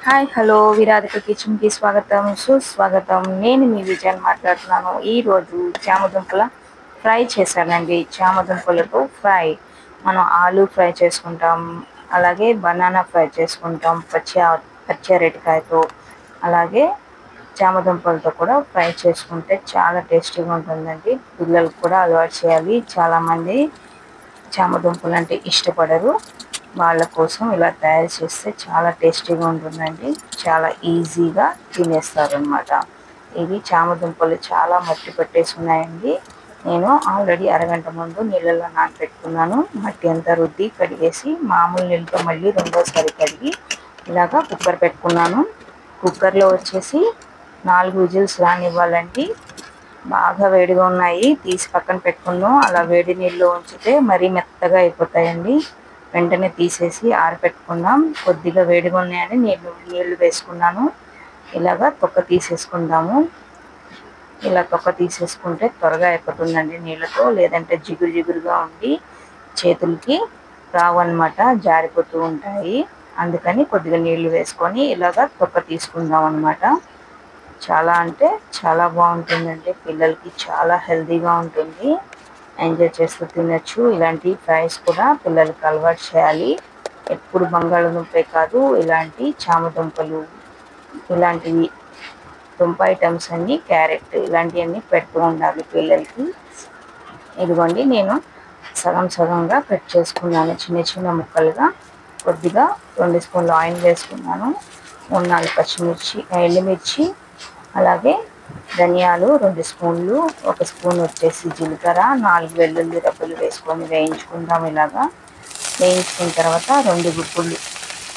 Hi hello విరాధిక కిచెన్కి స్వాగతం సుస్వాగతం. నేను మీ విజయన్ మాట్లాడుతున్నాను. ఈరోజు చామదుంపల ఫ్రై చేశానండి. చామదుంపలతో ఫ్రై మనం ఆలు ఫ్రై చేసుకుంటాం, అలాగే బనానా ఫ్రై చేసుకుంటాం, పచ్చి అరటికాయతో, అలాగే చామదుంపలతో కూడా ఫ్రై చేసుకుంటే చాలా టేస్టీగా ఉంటుందండి. పిల్లలకు కూడా అలవాటు చేయాలి. చాలామంది చామదుంపలు అంటే ఇష్టపడరు. వాళ్ళ కోసం ఇలా తయారు చేస్తే చాలా టేస్టీగా ఉంటుందండి. చాలా ఈజీగా తినేస్తారు అన్నమాట. ఇవి చామదుంపలు చాలా మట్టి పట్టేసి ఉన్నాయండి. నేను ఆల్రెడీ అరగంట ముందు నీళ్ళలో నానబెట్టుకున్నాను. మట్టి అంతా రుద్ది కడిగేసి మామూలు నీళ్ళతో మళ్ళీ రెండోసారి కడిగి ఇలాగా కుక్కర్ పెట్టుకున్నాను. కుక్కర్లో వచ్చేసి 4 విజిల్స్ రానివ్వాలండి. బాగా వేడిగా ఉన్నాయి, తీసి పక్కన పెట్టుకున్నాం. అలా వేడి నీళ్ళు ఉంచితే మరీ మెత్తగా అయిపోతాయండి. వెంటనే తీసేసి ఆరబెట్టుకుందాం. కొద్దిగా వేడిగా ఉన్నాయని నీళ్ళు వేసుకున్నాను. ఇలాగా తొక్క తీసేసుకుందాము. ఇలా తొక్క తీసేసుకుంటే త్వరగా అయిపోతుందండి నీళ్ళతో, లేదంటే జిగురు జిగురుగా ఉండి చేతులకి రావన్నమాట, జారిపోతూ ఉంటాయి. అందుకని కొద్దిగా నీళ్లు వేసుకొని ఇలాగా తొక్క తీసుకుందాం అన్నమాట. చాలా అంటే చాలా బాగుంటుందండి. పిల్లలకి చాలా హెల్తీగా ఉంటుంది, ఎంజాయ్ చేస్తూ తినచ్చు. ఇలాంటి ఫ్రైస్ కూడా పిల్లలకి అలవాటు చేయాలి. ఎప్పుడు బంగాళదుంపే కాదు, ఇలాంటి చామదుంపలు, ఇలాంటివి దుంప ఐటమ్స్ అన్నీ, క్యారెట్ ఇలాంటివన్నీ పెడుతూ ఉండాలి పిల్లలకి. ఇదిగోండి, నేను సగం సగంగా కట్ చేసుకున్నాను, చిన్న చిన్న ముక్కలుగా. కొద్దిగా 2 స్పూన్లు ఆయిల్ వేసుకున్నాను. 3-4 పచ్చిమిర్చి, ఎండుమిర్చి, అలాగే ధనియాలు 2 స్పూన్లు, 1 స్పూన్ వచ్చేసి జీలకర్ర, 4 వెల్లుల్లి రబ్బలు వేసుకొని వేయించుకుందాం. ఇలాగా వేయించుకున్న తర్వాత 2 గుప్పులు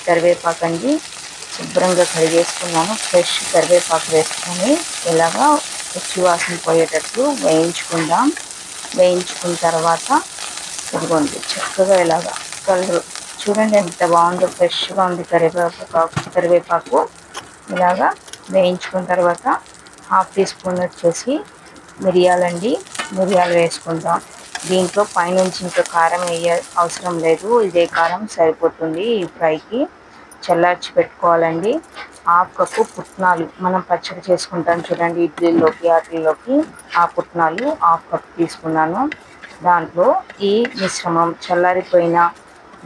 కరివేపాకండి, శుభ్రంగా కడిగేసుకున్నాను. ఫ్రెష్ కరివేపాకు వేసుకొని ఇలాగా పచ్చివాసన పోయేటట్లు వేయించుకుందాం. వేయించుకున్న తర్వాత ఇదిగోండి, చక్కగా ఇలాగా కలర్ చూడండి ఎంత బాగుందో, ఫ్రెష్గా ఉంది కరివేపాకు. ఇలాగా వేయించుకున్న తర్వాత 1/2 టీ స్పూన్ వచ్చేసి మిరియాలండి, మిరియాలు వేసుకుందాం. దీంట్లో పైనుంచి ఇంకా కారం అవసరం లేదు, ఇదే కారం సరిపోతుంది ఈ ఫ్రైకి. చల్లార్చి పెట్టుకోవాలండి. 1/2 కప్పు పుట్నాలు, మనం పచ్చడి చేసుకుంటాం చూడండి ఇడ్లీలోకి వాటిల్లోకి, ఆ పుట్నాలు 1/2 కప్పు తీసుకున్నాను. దాంట్లో ఈ మిశ్రమం చల్లారిపోయిన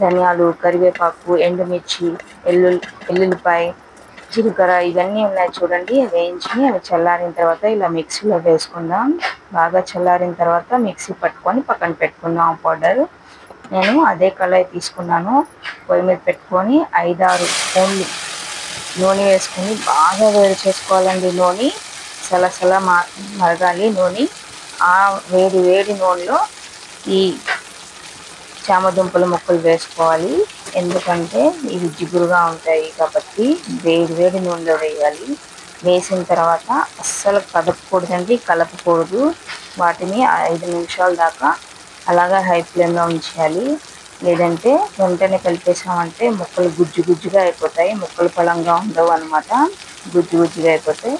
ధనియాలు, కరివేపాకు, ఎండుమిర్చి, ఎల్లుల్లిపాయ, జీలకర్ర ఇవన్నీ ఉన్నాయి చూడండి, వేయించి అవి చల్లారిన తర్వాత ఇలా మిక్సీలో వేసుకుందాం. బాగా చల్లారిన తర్వాత మిక్సీ పట్టుకొని పక్కన పెట్టుకుందాం పౌడర్. నేను అదే కళాయి తీసుకున్నాను. పొయ్యి మీద పెట్టుకొని 5-6 స్పూన్లు నూనె వేసుకొని బాగా వేడి చేసుకోవాలండి. నూనె సలసల మరగాలి నూనె. ఆ వేడి వేడి నూనెలో ఈ చామదుంపల ముక్కలు వేసుకోవాలి. ఎందుకంటే ఇవి జిగురుగా ఉంటాయి కాబట్టి వేడి వేడి నూనెలో వేయాలి. వేసిన తర్వాత అస్సలు కదపకూడదండి, కలపకూడదు. వాటిని 5 నిమిషాల దాకా అలాగా హై ఫ్లేమ్లో ఉంచేయాలి. లేదంటే వెంటనే కలిపేసామంటే ముక్కలు గుజ్జు గుజ్జుగా అయిపోతాయి, ముక్కలు పలంగా ఉండవు అనమాట, గుజ్జు గుజ్జుగా అయిపోతాయి.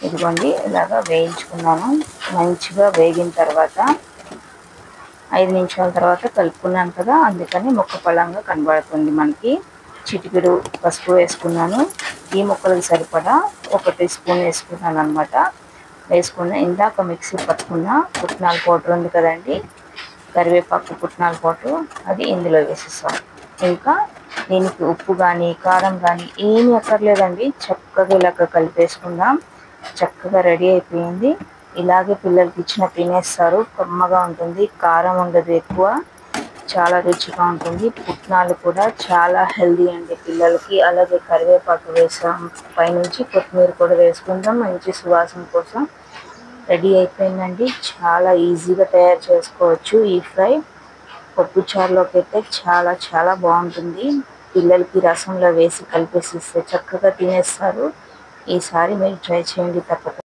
ఇదిగోండి, ఇలాగా వేయించుకున్నాను. మంచిగా వేగిన తర్వాత 5 నిమిషాల తర్వాత కలుపుకున్నాను కదా, అందుకని ముక్క పలంగా కనబడుతుంది మనకి. చిటికెడు పసుపు వేసుకున్నాను. ఈ ముక్కలకు సరిపడా 1 టీ స్పూన్ వేసుకున్నాను అనమాట. వేసుకున్న ఇందాక మిక్సీ పట్టుకున్న పుట్నాల పౌడర్ ఉంది కదండి, కరివేపాకు పుట్నాల పౌడర్, అది ఇందులో వేసేస్తాం. ఇంకా దీనికి ఉప్పు కానీ కారం కానీ ఏమీ అక్కర్లేదండి. చక్కగా ఇలాగ కలిపేసుకుందాం. చక్కగా రెడీ అయిపోయింది. ఇలాగే పిల్లలకి ఇచ్చిన తినేస్తారు. కమ్మగా ఉంటుంది, కారం ఉండదు ఎక్కువ, చాలా రుచిగా ఉంటుంది. పుట్నాలు కూడా చాలా హెల్దీ అండి పిల్లలకి. అలాగే కరివేపాకు వేసాం, పైనుంచి కొత్తిమీర కూడా వేసుకుందాం మంచి సువాసన కోసం. రెడీ అయిపోయిందండి. చాలా ఈజీగా తయారు చేసుకోవచ్చు ఈ ఫ్రై. పప్పుచారులోకి అయితే చాలా చాలా బాగుంటుంది. పిల్లలకి రసంలో వేసి కలిపేసి ఇస్తే చక్కగా తినేస్తారు. ఈసారి మీరు ట్రై చేయండి తప్పకుండా.